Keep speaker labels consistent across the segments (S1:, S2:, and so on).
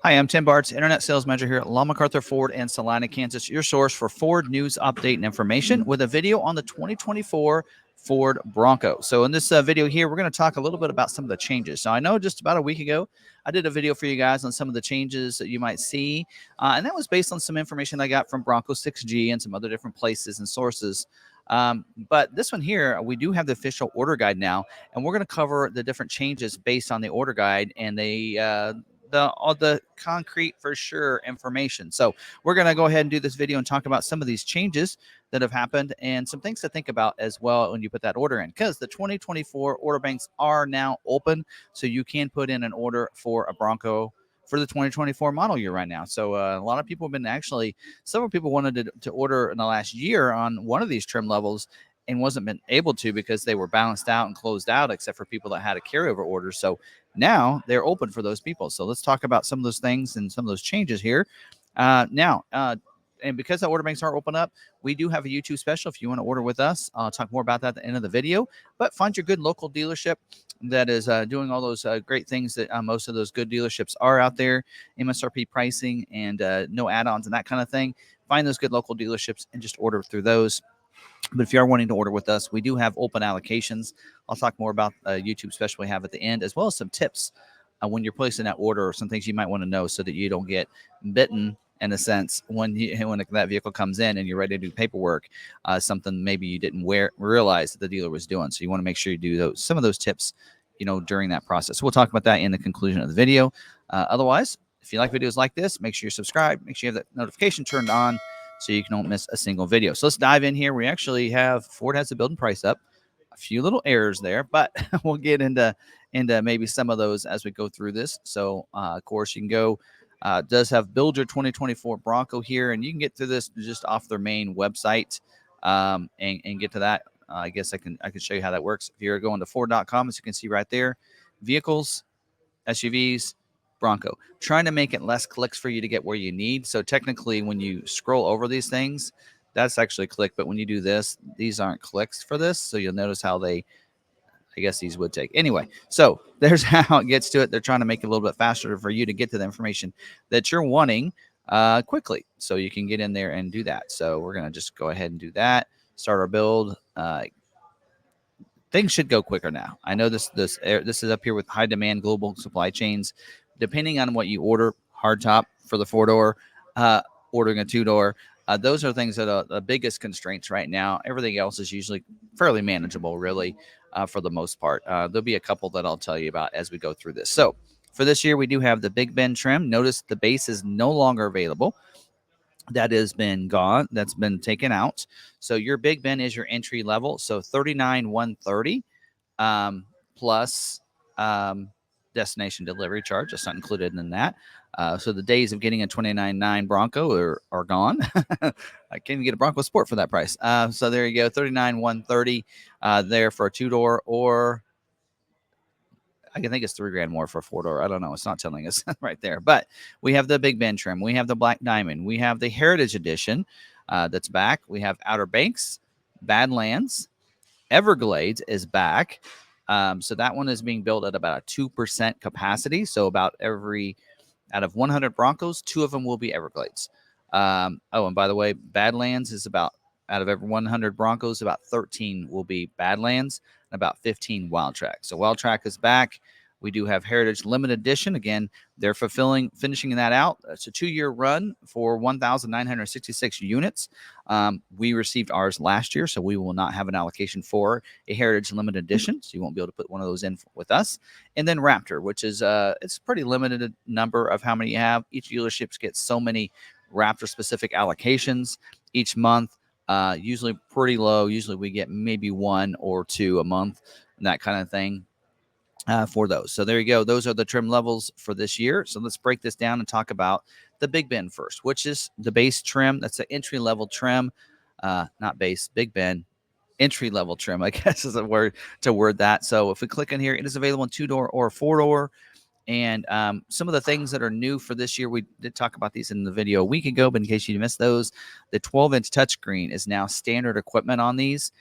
S1: Hi, I'm Tim Bartz, Internet Sales Manager here at McArthur Ford in Salina, Kansas, your source for Ford news, update, and information with a video on the 2024 Ford Bronco. So in this video here, we're going to talk a little bit about some of the changes. So I know just about a week ago, I did a video for you guys on some of the changes that you might see, and that was based on some information I got from Bronco 6G and some other different places and sources. But this one here, we do have the official order guide now, and we're going to cover the different changes based on the order guide and all the concrete for sure information. So we're going to go ahead and do this video and talk about some of these changes that have happened and some things to think about as well when you put that order in, because the 2024 order banks are now open, so you can put in an order for a Bronco for the 2024 model year right now. So a lot of people have been several people wanted to order in the last year on one of these trim levels and wasn't been able to because they were balanced out and closed out, except for people that had a carryover order. So now they're open for those people. So let's talk about some of those things and some of those changes here. And because the order banks are open up, we do have a YouTube special if you want to order with us. I'll talk more about that at the end of the video. But find your good local dealership that is doing all those great things that most of those good dealerships are out there, MSRP pricing and no add-ons and that kind of thing. Find those good local dealerships and just order through those. But if you are wanting to order with us, we do have open allocations. I'll talk more about a YouTube special we have at the end, as well as some tips when you're placing that order, or some things you might want to know so that you don't get bitten, in a sense, when that vehicle comes in and you're ready to do paperwork, something maybe you didn't realize that the dealer was doing. So you want to make sure you do some of those tips, during that process. So we'll talk about that in the conclusion of the video. Otherwise, if you like videos like this, make sure you subscribe. Make sure you have that notification turned on, so you don't miss a single video. So let's dive in here. We actually have Ford has the build and price up. A few little errors there, but we'll get into maybe some of those as we go through this. So, of course, you can go. Does have build your 2024 Bronco here, and you can get to this just off their main website and get to that. I guess I can show you how that works. If you're going to Ford.com, as you can see right there, vehicles, SUVs, Bronco, trying to make it less clicks for you to get where you need. So technically, when you scroll over these things, that's actually a click. But when you do this, these aren't clicks for this. So you'll notice how I guess these would take. Anyway, so there's how it gets to it. They're trying to make it a little bit faster for you to get to the information that you're wanting quickly, so you can get in there and do that. So we're going to just go ahead and do that. Start our build. Things should go quicker now. I know this is up here with high demand global supply chains. Depending on what you order, hardtop for the 4-door, ordering a 2-door, those are things that are the biggest constraints right now. Everything else is usually fairly manageable, really, for the most part. There'll be a couple that I'll tell you about as we go through this. So for this year, we do have the Big Ben trim. Notice the base is no longer available. That has been gone. That's been taken out. So your Big Ben is your entry level. So $39,130 plus destination delivery charge. That's not included in that. So the days of getting a $29,900 Bronco are gone. I can't even get a Bronco Sport for that price. So there you go, $39,130 there for a 2-door, or I can think it's $3,000 more for a 4-door. I don't know. It's not telling us right there. But we have the Big Ben trim. We have the Black Diamond. We have the Heritage Edition that's back. We have Outer Banks, Badlands, Everglades is back. So that one is being built at about a 2% capacity. So about out of 100 Broncos, 2 of them will be Everglades. And by the way, Badlands is out of every 100 Broncos, about 13 will be Badlands and about 15 Wildtrak. So Wildtrak is back. We do have Heritage Limited Edition. Again, they're finishing that out. It's a 2-year run for 1,966 units. We received ours last year, so we will not have an allocation for a Heritage Limited Edition, so you won't be able to put one of those in with us. And then Raptor, which is it's a pretty limited number of how many you have. Each dealership gets so many Raptor-specific allocations each month. Usually pretty low. Usually we get maybe 1 or 2 a month, and that kind of thing. For those. So there you go. Those are the trim levels for this year. So let's break this down and talk about the Big Ben first, which is the base trim. That's the entry-level trim, not base, Big Ben, entry-level trim, I guess is a word to word that. So if we click in here, it is available in 2-door or 4-door. And some of the things that are new for this year, we did talk about these in the video a week ago, but in case you missed those, the 12-inch touchscreen is now standard equipment on these.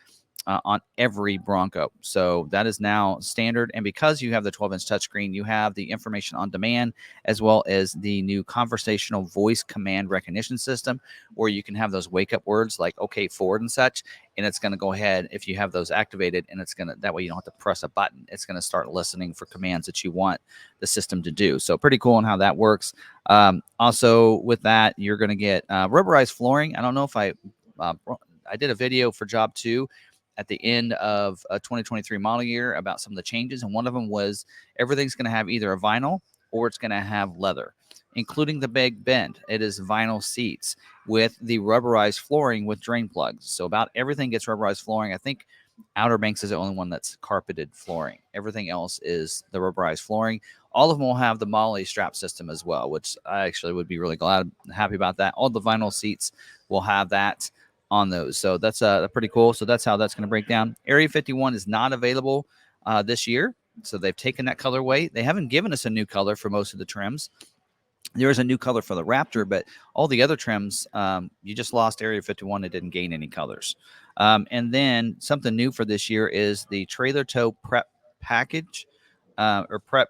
S1: on every Bronco. So that is now standard. And because you have the 12-inch touchscreen, you have the information on demand as well as the new conversational voice command recognition system, where you can have those wake up words like okay, forward and such. And it's going to go ahead, if you have those activated, and it's going to, that way you don't have to press a button. It's going to start listening for commands that you want the system to do. So pretty cool on how that works. Also with that, you're going to get rubberized flooring. I don't know if I did a video for job 2 at the end of a 2023 model year about some of the changes, and one of them was everything's going to have either a vinyl or it's going to have leather, including the big bend. It is vinyl seats with the rubberized flooring with drain plugs. So about everything gets rubberized flooring. I think Outer Banks is the only one that's carpeted flooring. Everything else is the rubberized flooring. All of them will have the Molly strap system as well, which I actually would be really happy about that. All the vinyl seats will have that on those. So that's pretty cool. So that's how that's going to break down. Area 51 is not available this year. So they've taken that colorway. They haven't given us a new color for most of the trims. There is a new color for the Raptor, but all the other trims, you just lost Area 51. It didn't gain any colors. And then something new for this year is the trailer tow prep package or prep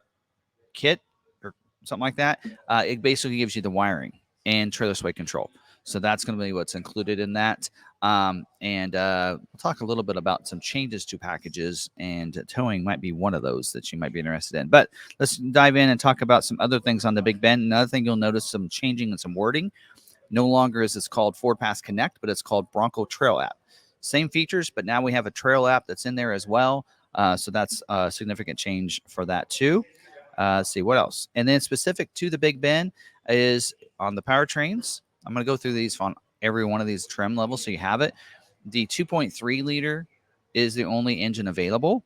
S1: kit or something like that. It basically gives you the wiring and trailer sway control. So that's going to be what's included in that. And we'll talk a little bit about some changes to packages, and towing might be one of those that you might be interested in. But let's dive in and talk about some other things on the Big Bend. Another thing you'll notice some changing in some wording. No longer is this called Ford Pass Connect, but it's called Bronco Trail App. Same features, but now we have a trail app that's in there as well. So that's a significant change for that too. Let's see what else. And then specific to the Big Bend is on the powertrains. I'm going to go through these on every one of these trim levels so you have it. The 2.3 liter is the only engine available.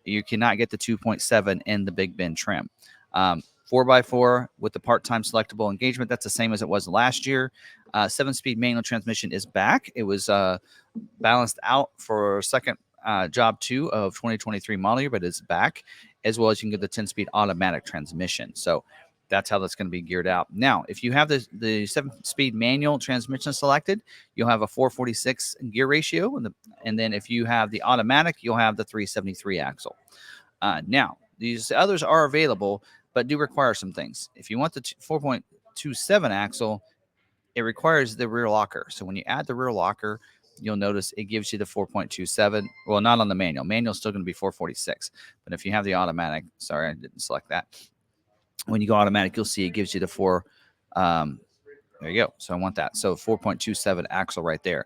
S1: You cannot get the 2.7 in the Big Bend trim. 4x4 with the part-time selectable engagement, that's the same as it was last year. 7-speed manual transmission is back. It was balanced out for second job 2 of 2023 model year, but it's back, as well as you can get the 10-speed automatic transmission. So that's how that's going to be geared out. Now, if you have the 7-speed manual transmission selected, you'll have a 446 gear ratio. And then if you have the automatic, you'll have the 373 axle. Now, these others are available, but do require some things. If you want the 4.27 axle, it requires the rear locker. So when you add the rear locker, you'll notice it gives you the 4.27. Well, not on the manual. Manual's still going to be 446. But if you have the automatic, sorry, I didn't select that. When you go automatic, you'll see it gives you the 4. There you go. So I want that. So 4.27 axle right there.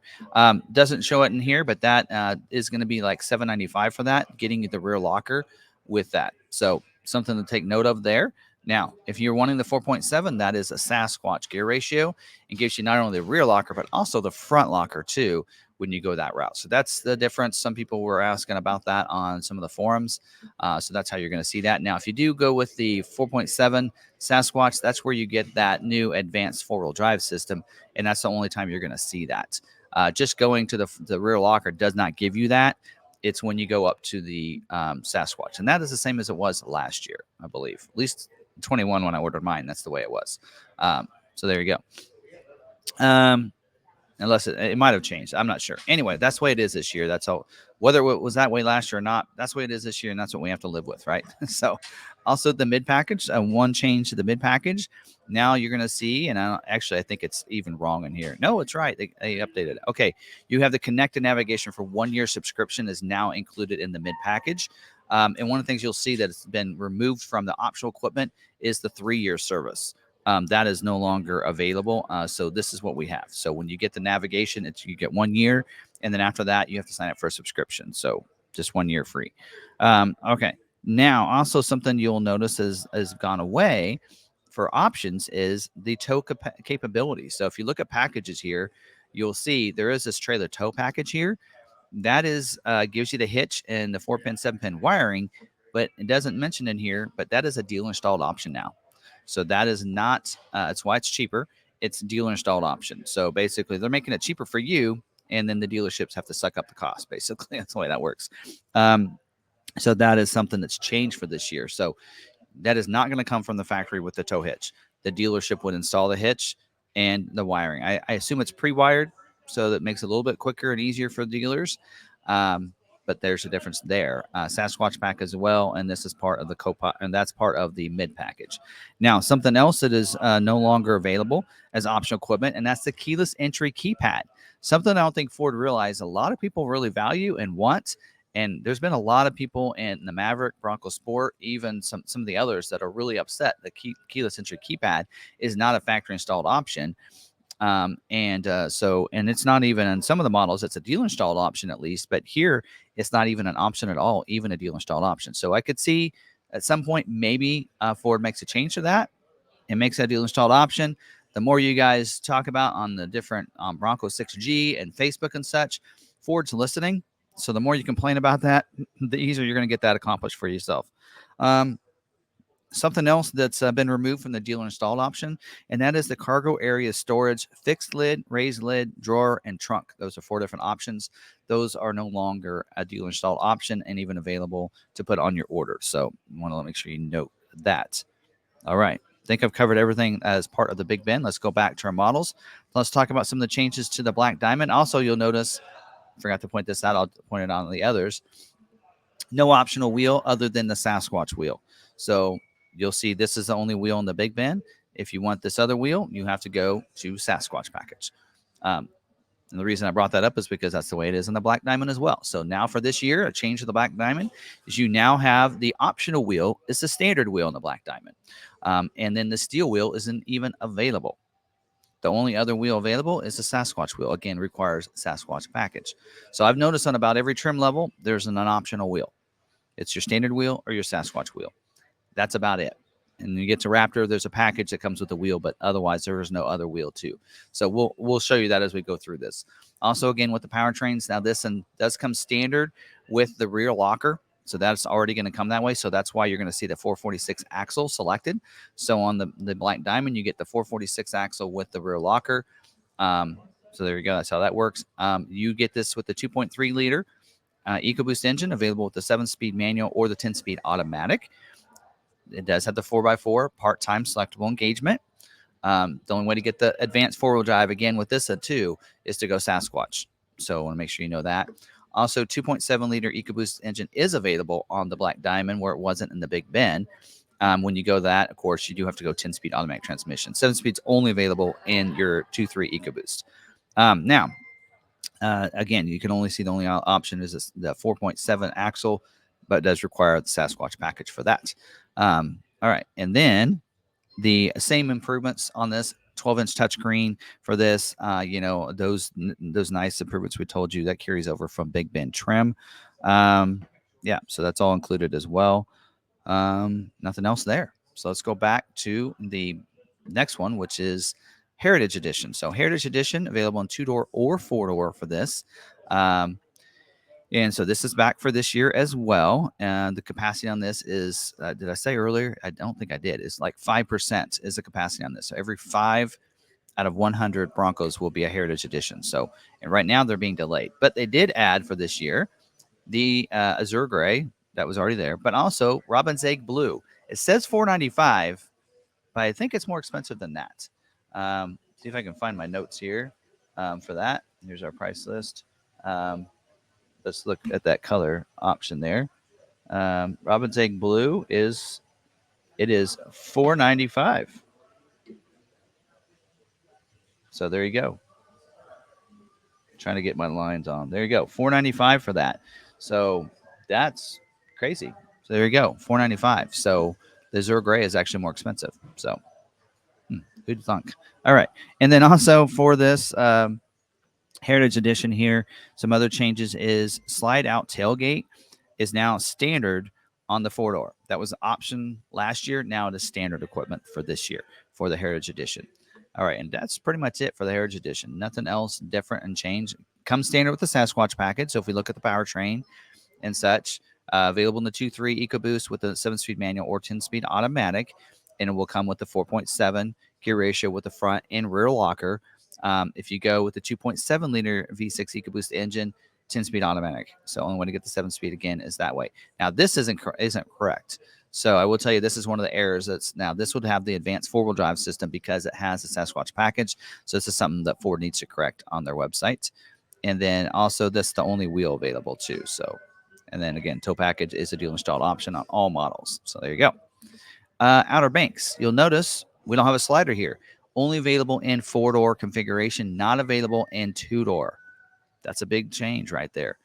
S1: Doesn't show it in here, but that is going to be like $795 for that, getting you the rear locker with that. So something to take note of there. Now, if you're wanting the 4.7, that is a Sasquatch gear ratio. It gives you not only the rear locker, but also the front locker too when you go that route. So that's the difference. Some people were asking about that on some of the forums. So that's how you're going to see that. Now, if you do go with the 4.7 Sasquatch, that's where you get that new advanced four-wheel drive system, and that's the only time you're going to see that. Just going to the rear locker does not give you that. It's when you go up to the Sasquatch, and that is the same as it was last year, I believe. At least 21 when I ordered mine, that's the way it was. So there you go. Unless it might have changed. I'm not sure. Anyway, that's the way it is this year. That's all. Whether it was that way last year or not, that's the way it is this year, and that's what we have to live with, right? So also the mid package, one change to the mid package. Now you're going to see, and I think it's even wrong in here. No, it's right. They updated it. Okay. You have the connected navigation for 1-year subscription is now included in the mid package. And one of the things you'll see that it's been removed from the optional equipment is the 3-year service. That is no longer available. So this is what we have. So when you get the navigation, you get 1 year. And then after that, you have to sign up for a subscription. So just 1 year free. Okay. Now, also something you'll notice has gone away for options is the tow capability. So if you look at packages here, you'll see there is this trailer tow package here. That is gives you the hitch and the 4-pin, 7-pin wiring, but it doesn't mention in here, but that is a dealer installed option now. So that is not, that's why it's cheaper. It's dealer installed option. So basically they're making it cheaper for you, and then the dealerships have to suck up the cost. Basically, that's the way that works. So that is something that's changed for this year. So that is not going to come from the factory with the tow hitch. The dealership would install the hitch and the wiring. I assume it's pre-wired, so that makes it a little bit quicker and easier for dealers. but there's a difference there. Sasquatch pack as well, and this is part of the and that's part of the mid package. Now, something else that is no longer available as optional equipment, and that's the keyless entry keypad. Something I don't think Ford realized a lot of people really value and want. And there's been a lot of people in the Maverick, Bronco Sport, even some of the others that are really upset that keyless entry keypad is not a factory installed option. And it's not even in some of the models, it's a dealer installed option at least, but here it's not even an option at all, even a dealer installed option. So I could see at some point maybe Ford makes a change to that and makes that dealer installed option. The more you guys talk about on the different Bronco 6G and Facebook and such, Ford's listening. So the more you complain about that, the easier you're going to get that accomplished for yourself. Something else that's been removed from the dealer installed option, and that is the cargo area storage, fixed lid, raised lid, drawer, and trunk. Those are 4 different options. Those are no longer a dealer installed option and even available to put on your order. So you want to make sure you note that. All right. I think I've covered everything as part of the Big Ben. Let's go back to our models. Let's talk about some of the changes to the Black Diamond. Also, you'll notice, I forgot to point this out, I'll point it out on the others. No optional wheel other than the Sasquatch wheel. So you'll see this is the only wheel in the Big Ben. If you want this other wheel, you have to go to Sasquatch package. And the reason I brought that up is because that's the way it is in the Black Diamond as well. So now for this year, a change to the Black Diamond is you now have the optional wheel. It's the standard wheel in the Black Diamond. And then the steel wheel isn't even available. The only other wheel available is the Sasquatch wheel. Again, requires Sasquatch package. So I've noticed on about every trim level, there's an optional wheel. It's your standard wheel or your Sasquatch wheel. That's about it. And you get to Raptor, there's a package that comes with the wheel, but otherwise there is no other wheel too. So we'll show you that as we go through this. Also, again, with the powertrains, now this does come standard with the rear locker. So that's already going to come that way. So that's why you're going to see the 446 axle selected. So on the Black Diamond, you get the 446 axle with the rear locker. So there you go. That's how that works. You get this with the 2.3 liter EcoBoost engine available with the 7-speed manual or the 10-speed automatic. It does have the 4x4 part-time selectable engagement. The only way to get the advanced four-wheel drive, again, with this too, is to go Sasquatch. So I want to make sure you know that. Also, 2.7-liter EcoBoost engine is available on the Black Diamond where it wasn't in the Big Ben. When you go that, of course, you do have to go 10-speed automatic transmission. 7-speed's only available in your 2.3 EcoBoost. Now, again, you can only see the only option is the 4.7 axle, but it does require the Sasquatch package for that. All right. And then the same improvements on this 12-inch touchscreen for this, those nice improvements we told you that carries over from Big Ben trim. Yeah, so that's all included as well. Nothing else there. So let's go back to the next one, which is Heritage Edition. So Heritage Edition available in 2-door or 4-door for this. And so this is back for this year as well. And the capacity on this is, did I say earlier? I don't think I did. It's like 5% is the capacity on this. So every 5 out of 100 Broncos will be a Heritage Edition. So, and right now they're being delayed. But they did add for this year the Azure Gray that was already there, but also Robin's Egg Blue. It says $495, but I think it's more expensive than that. See if I can find my notes here for that. Here's our price list. Let's look at that color option there. Robin's Egg Blue is $495. So there you go. Trying to get my lines on. There you go. $495 for that. So that's crazy. So there you go. $495. So the Azure Gray is actually more expensive. So who'd thunk? All right. And then also for this Heritage Edition here, some other changes is slide out tailgate is now standard on the 4-door. That was an option last year. Now it is standard equipment for this year for the Heritage Edition. All right, and that's pretty much it for the Heritage Edition. Nothing else different and changed. Comes standard with the Sasquatch package. So if we look at the powertrain and such, available in the 2.3 EcoBoost with the 7-speed manual or 10-speed automatic, and it will come with the 4.7 gear ratio with the front and rear locker. If you go with the 2.7-liter V6 EcoBoost engine, 10-speed automatic. So only way to get the 7-speed again is that way. Now this isn't correct. So I will tell you this is one of the errors. Now this would have the advanced 4-wheel drive system because it has the Sasquatch package. So this is something that Ford needs to correct on their website. And then also this is the only wheel available too. So And then again, tow package is a dealer installed option on all models. So there you go. Outer Banks, you'll notice we don't have a slider here. Only available in 4-door configuration, not available in 2-door. That's a big change right there.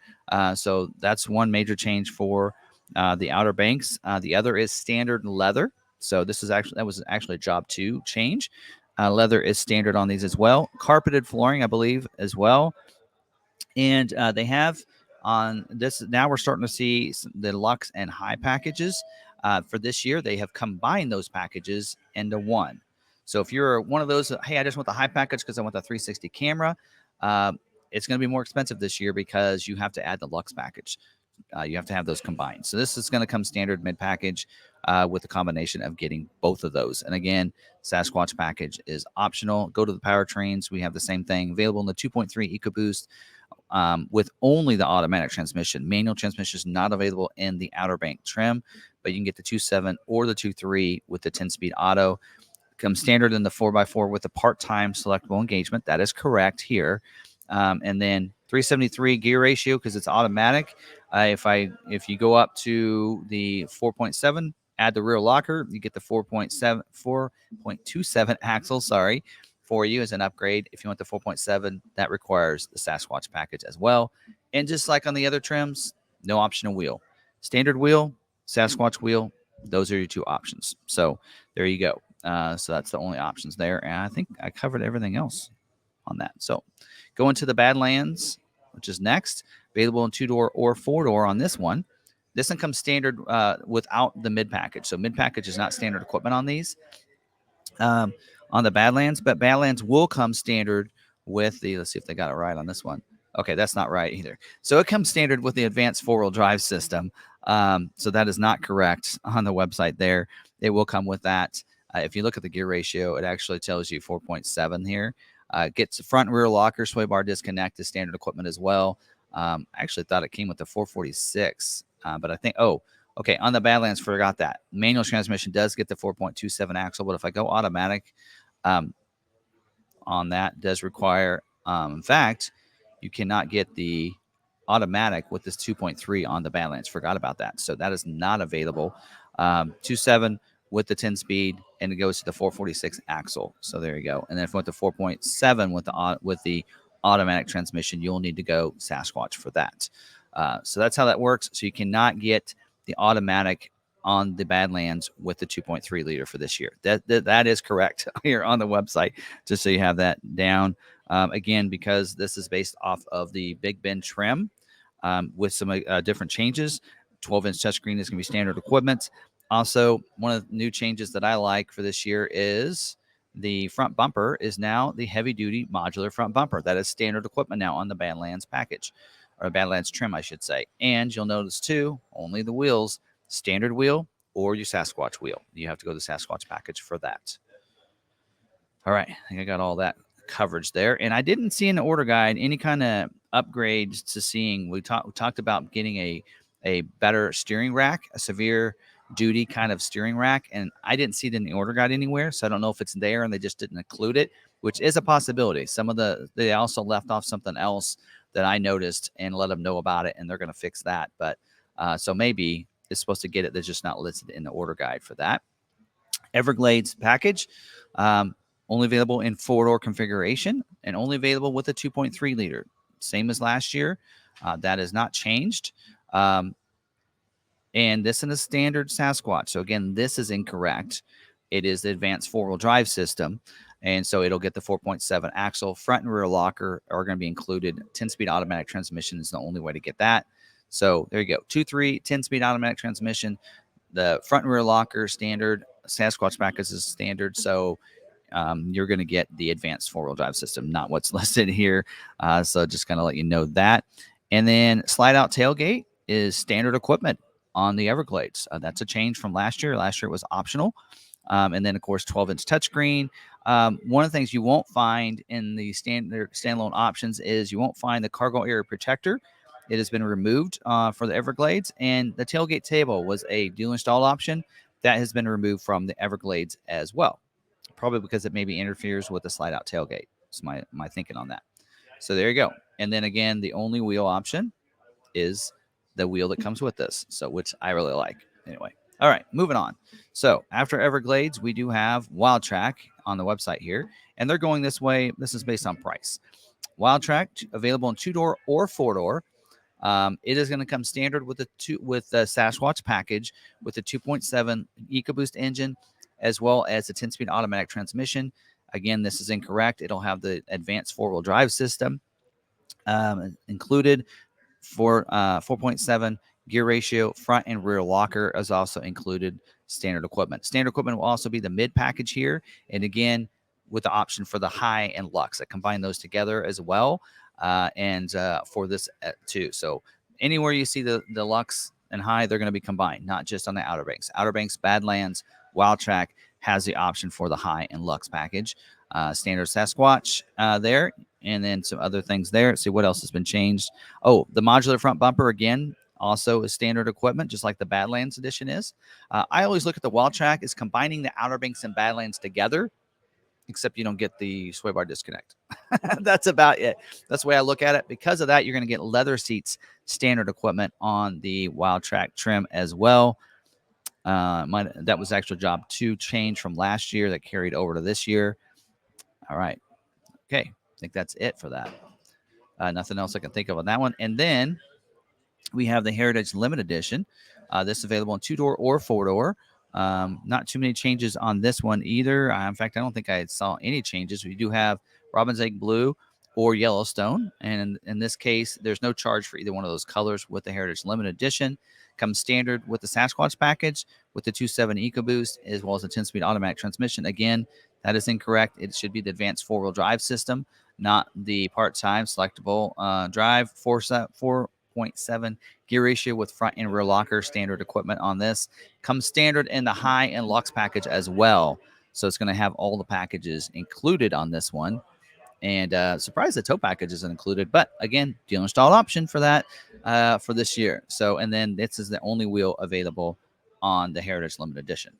S1: So that's one major change for the Outer Banks. The other is standard leather. So that was actually a job 2 change. Leather is standard on these as well. Carpeted flooring, I believe, as well. And they have on this, now we're starting to see the Luxe and High packages. For this year, they have combined those packages into one. So if you're one of those, hey, I just want the High package because I want the 360 camera, it's going to be more expensive this year because you have to add the Luxe package. You have to have those combined. So this is going to come standard mid package with a combination of getting both of those. And again, Sasquatch package is optional. Go to the powertrains. We have the same thing available in the 2.3 EcoBoost with only the automatic transmission. Manual transmission is not available in the Outer Bank trim, but you can get the 2.7 or the 2.3 with the 10-speed auto. Comes standard in the 4x4 with the part-time selectable engagement. That is correct here. And then 373 gear ratio because it's automatic. If you go up to the 4.7, add the rear locker, you get the 4.27 axle. Sorry, for you as an upgrade. If you want the 4.7, that requires the Sasquatch package as well. And just like on the other trims, no optional wheel. Standard wheel, Sasquatch wheel. Those are your two options. So there you go. So that's the only options there. And I think I covered everything else on that. So going to the Badlands, which is next, available in 2-door or 4-door on this one. This one comes standard without the mid package. So mid package is not standard equipment on these. On the Badlands, but Badlands will come standard with the, let's see if they got it right on this one. Okay, that's not right either. So it comes standard with the advanced 4-wheel drive system. So that is not correct on the website there. It will come with that. If you look at the gear ratio, it actually tells you 4.7 here. Gets front and rear locker, sway bar disconnect is standard equipment as well. I actually thought it came with the 446, but I think, okay, on the Badlands, forgot that. Manual transmission does get the 4.27 axle, but if I go automatic on that, does require, in fact, you cannot get the automatic with this 2.3 on the Badlands. Forgot about that. So that is not available. 2.7 with the 10-speed, and it goes to the 446 axle. So there you go. And then if you want the 4.7 with the automatic transmission, you'll need to go Sasquatch for that. So that's how that works. So you cannot get the automatic on the Badlands with the 2.3 liter for this year. That is correct here on the website, just so you have that down. Again, because this is based off of the Big Bend trim with some different changes. 12-inch touchscreen is going to be standard equipment. Also, one of the new changes that I like for this year is the front bumper is now the heavy-duty modular front bumper. That is standard equipment now on the Badlands package, or Badlands trim, I should say. And you'll notice, too, only the wheels, standard wheel or your Sasquatch wheel. You have to go to the Sasquatch package for that. All right, I think I got all that coverage there. And I didn't see in the order guide any kind of upgrades to seeing. We talked about getting a better steering rack, a severe duty kind of steering rack, and I didn't see it in the order guide anywhere, so I don't know if it's there and they just didn't include it, which is a possibility. They also left off something else that I noticed and let them know about it, and they're going to fix that. But so maybe it's supposed to get it. They're just not listed in the order guide for that. Everglades package, only available in 4-door configuration and only available with a 2.3 liter. Same as last year. That has not changed. And this is a standard Sasquatch. So again, this is incorrect. It is the advanced 4-wheel drive system. And so it'll get the 4.7 axle. Front and rear locker are going to be included. 10-speed automatic transmission is the only way to get that. So there you go. 2.3, 10-speed automatic transmission. The front and rear locker standard. Sasquatch package is standard. So you're going to get the advanced 4-wheel drive system, not what's listed here. So just kind of let you know that. And then slide out tailgate is standard equipment on the Everglades. That's a change from last year. Last year it was optional. And then, of course, 12-inch touchscreen. One of the things you won't find in the standalone options is you won't find the cargo area protector. It has been removed for the Everglades. And the tailgate table was a dual install option. That has been removed from the Everglades as well. Probably because it maybe interferes with the slide-out tailgate. That's my thinking on that. So there you go. And then, again, the only wheel option is the wheel that comes with this, so which I really like. Anyway, all right, moving on. So after Everglades, we do have Wildtrak on the website here, and they're going this way. This is based on price. Wildtrak available in 2-door or 4-door. It is going to come standard with the Sasquatch package with the 2.7 EcoBoost engine, as well as the 10-speed automatic transmission. Again, this is incorrect. It'll have the advanced 4-wheel drive system included for 4.7 gear ratio. Front and rear locker is also included. Standard equipment. Standard equipment will also be the mid package here, and again with the option for the high and Lux. I combine those together as well, and for this too. So anywhere you see the Lux and high, they're going to be combined, not just on the Outer Banks. Outer Banks, Badlands, Wildtrak has the option for the high and Lux package. Standard Sasquatch there, and then some other things there. Let's see what else has been changed. Oh, the modular front bumper again also is standard equipment, just like the Badlands edition is. I always look at the Wildtrak as combining the Outer Banks and Badlands together, except you don't get the sway bar disconnect. That's about it. That's the way I look at it. Because of that, you're going to get leather seats, standard equipment on the Wildtrak trim as well. That was actual job 2 change from last year that carried over to this year. All right. Okay. I think that's it for that. Nothing else I can think of on that one. And then we have the Heritage Limited Edition. This is available in 2-door or 4-door. Not too many changes on this one either. In fact, I don't think I saw any changes. We do have Robin's Egg Blue or Yellowstone. And in this case, there's no charge for either one of those colors with the Heritage Limited Edition. Comes standard with the Sasquatch package with the 2.7 EcoBoost, as well as a 10-speed automatic transmission. Again, that is incorrect. It should be the advanced 4-wheel drive system, not the part-time selectable drive. 4.7 gear ratio with front and rear locker. Standard equipment on this. Comes standard in the high and Lux package as well. So it's going to have all the packages included on this one. And surprised the tow package isn't included. But again, dealer installed option for that for this year. So, and then this is the only wheel available on the Heritage Limited Edition.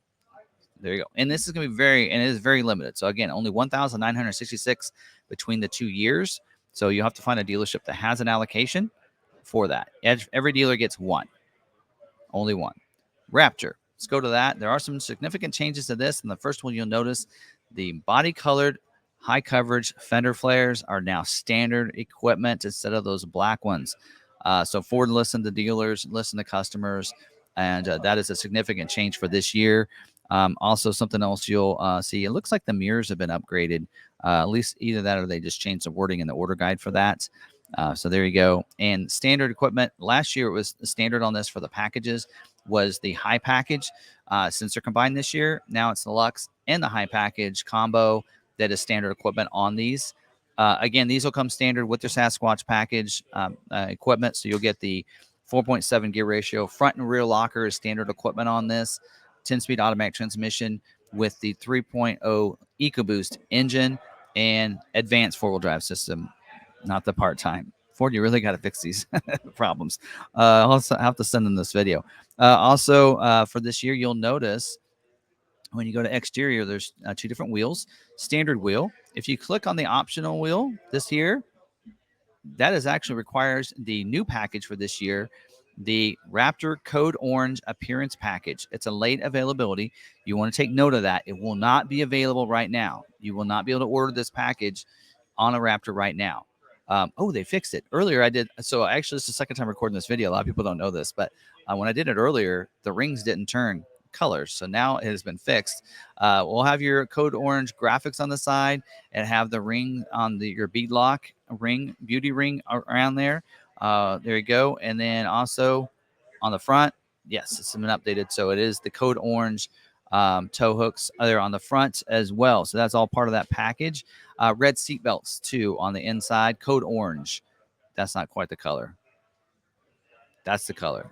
S1: There you go. And this is going to be it is very limited. So again, only 1,966 between the 2 years. So you have to find a dealership that has an allocation for that. Every dealer gets one. Only one. Raptor. Let's go to that. There are some significant changes to this. And the first one you'll notice, the body colored high coverage fender flares are now standard equipment instead of those black ones. So Ford listened to dealers, listen to customers, and that is a significant change for this year. Also, something else you'll see, it looks like the mirrors have been upgraded. At least either that or they just changed the wording in the order guide for that. So there you go. And standard equipment, last year it was the standard on this for the packages was the high package. Since they're combined this year, now it's the Lux and the high package combo that is standard equipment on these. Again, these will come standard with their Sasquatch package equipment. So you'll get the 4.7 gear ratio. Front and rear locker is standard equipment on this. 10-speed automatic transmission with the 3.0 EcoBoost engine and advanced 4-wheel drive system, not the part-time. Ford, you really got to fix these problems. I'll also have to send them this video. Also, for this year, you'll notice when you go to exterior, there's 2 different wheels. Standard wheel. If you click on the optional wheel this year, that is actually requires the new package for this year, the Raptor Code Orange Appearance Package. It's a late availability. You want to take note of that. It will not be available right now. You will not be able to order this package on a Raptor right now. They fixed it. Earlier I did. So actually, this is the second time recording this video. A lot of people don't know this, but when I did it earlier, the rings didn't turn colors. So now it has been fixed. We'll have your Code Orange graphics on the side and have the ring on your beadlock ring, beauty ring around there. There you go. And then also on the front, yes, it's been updated. So it is the Code Orange tow hooks there on the front as well. So that's all part of that package. Red seat belts too on the inside. Code Orange. That's not quite the color. That's the color.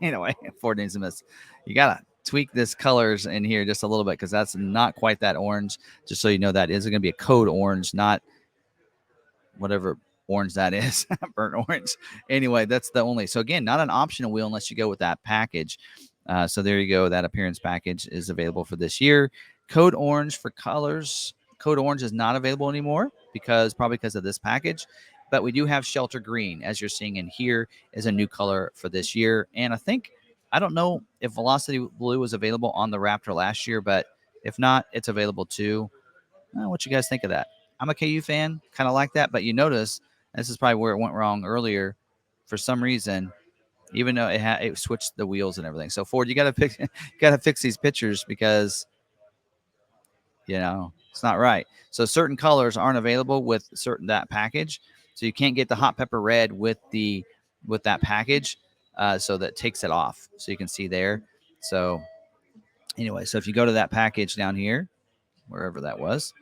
S1: Anyway, Ford needs to miss. You gotta tweak this colors in here just a little bit because that's not quite that orange. Just so you know, that is going to be a Code Orange, not whatever orange that is. Burnt orange. Anyway, that's the only. So again, not an optional wheel unless you go with that package. So there you go. That appearance package is available for this year. Code Orange for colors. Code Orange is not available anymore because of this package. But we do have shelter green, as you're seeing in here, is a new color for this year. And I don't know if Velocity Blue was available on the Raptor last year, but if not, it's available too. What you guys think of that? I'm a KU fan, kind of like that, but you notice this is probably where it went wrong earlier. For some reason, even though it switched the wheels and everything. So Ford, you got to fix these pictures because it's not right. So certain colors aren't available with that package. So you can't get the hot pepper red with that package. So that takes it off. So you can see there. So anyway, so if you go to that package down here, wherever that was,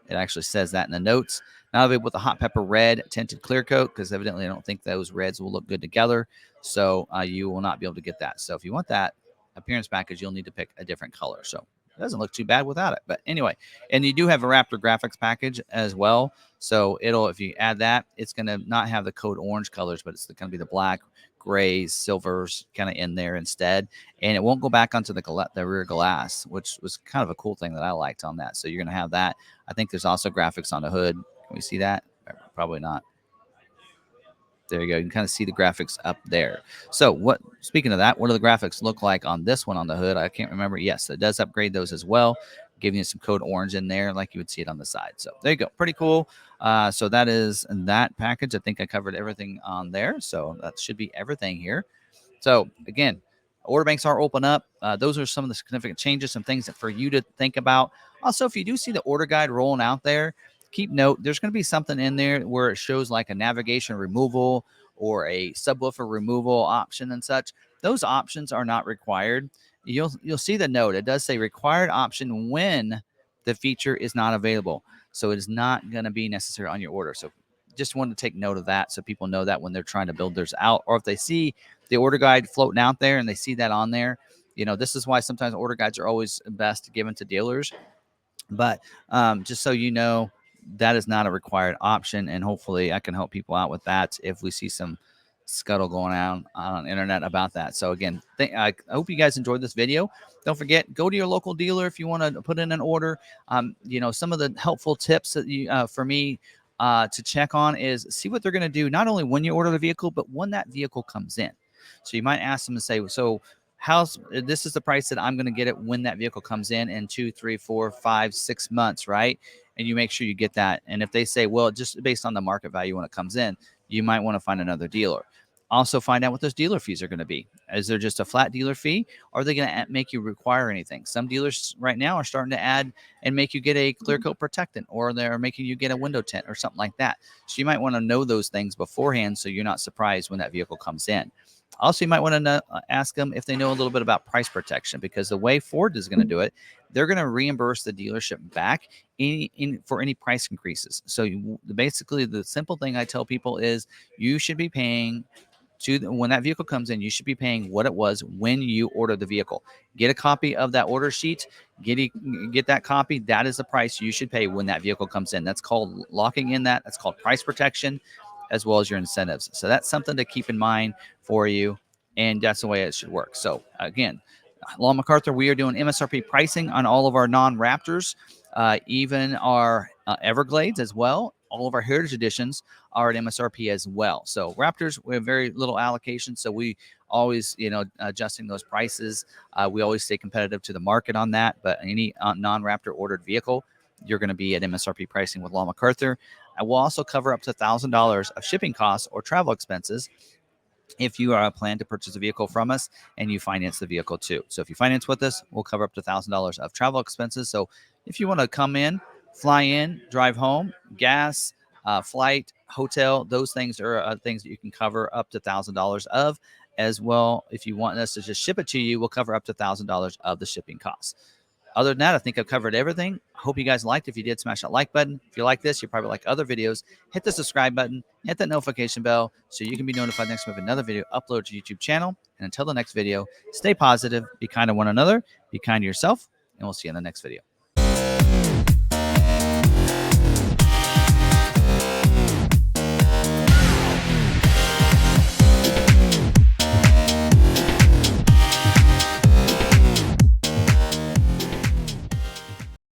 S1: it actually says that in the notes. Not available with the hot pepper red tinted clear coat because evidently I don't think those reds will look good together. So you will not be able to get that. So if you want that appearance package, you'll need to pick a different color. So it doesn't look too bad without it. But anyway, and you do have a Raptor graphics package as well. So if you add that, it's going to not have the code orange colors, but it's going to be the black, grays, silvers kind of in there instead. And it won't go back onto the rear glass, which was kind of a cool thing that I liked on that. So you're going to have that. I think there's also graphics on the hood. Can we see that? Probably not. There you go. You can kind of see the graphics up there. So speaking of that, what do the graphics look like on this one on the hood? I can't remember. Yes, it does upgrade those as well, giving you some code orange in there like you would see it on the side. So there you go. Pretty cool. So that is that package. I think I covered everything on there. So that should be everything here. So again, order banks are open up. Those are some of the significant changes, some things that for you to think about. Also, if you do see the order guide rolling out there, keep note, there's going to be something in there where it shows like a navigation removal or a subwoofer removal option and such. Those options are not required. You'll see the note. It does say required option when the feature is not available. So it is not going to be necessary on your order. So just wanted to take note of that so people know that when they're trying to build theirs out, or if they see the order guide floating out there and they see that on there, this is why sometimes order guides are always best given to dealers. But just so you know, that is not a required option, and hopefully I can help people out with that if we see some scuttle going on the internet about that. So again, I hope you guys enjoyed this video. Don't forget, go to your local dealer if you want to put in an order. Some of the helpful tips that for me to check on is see what they're going to do, not only when you order the vehicle, but when that vehicle comes in. So you might ask them to say, so this is the price that I'm going to get it when that vehicle comes in 2, 3, 4, 5, 6 months, right? And you make sure you get that. And if they say, well, just based on the market value when it comes in, you might want to find another dealer. Also find out what those dealer fees are going to be. Is there just a flat dealer fee? Or are they going to make you require anything? Some dealers right now are starting to add and make you get a clear coat protectant, or they're making you get a window tint or something like that. So you might want to know those things beforehand so you're not surprised when that vehicle comes in. Also, you might want to ask them if they know a little bit about price protection, because the way Ford is going to do it, they're going to reimburse the dealership back for any price increases. So basically, the simple thing I tell people is you should be paying when that vehicle comes in, you should be paying what it was when you ordered the vehicle. Get a copy of that order sheet. Get that copy. That is the price you should pay when that vehicle comes in. That's called locking in that. That's called price protection, as well as your incentives. So that's something to keep in mind for you, and that's the way it should work. So again, Law McArthur, we are doing MSRP pricing on all of our non-Raptors, even our Everglades as well. All of our Heritage Editions are at MSRP as well. So Raptors, we have very little allocation, so we always, adjusting those prices. We always stay competitive to the market on that, but any non-Raptor ordered vehicle, you're going to be at MSRP pricing with Law McArthur. I will also cover up to $1,000 of shipping costs or travel expenses if you plan to purchase a vehicle from us and you finance the vehicle too. So if you finance with us, we'll cover up to $1,000 of travel expenses. So if you want to come in, fly in, drive home, gas, flight, hotel, those things are things that you can cover up to $1,000 of. As well, if you want us to just ship it to you, we'll cover up to $1,000 of the shipping costs. Other than that, I think I've covered everything. Hope you guys liked. If you did, smash that like button. If you like this, you probably like other videos. Hit the subscribe button. Hit that notification bell so you can be notified next time we have another video uploaded to YouTube channel. And until the next video, stay positive, be kind to one another, be kind to yourself, and we'll see you in the next video.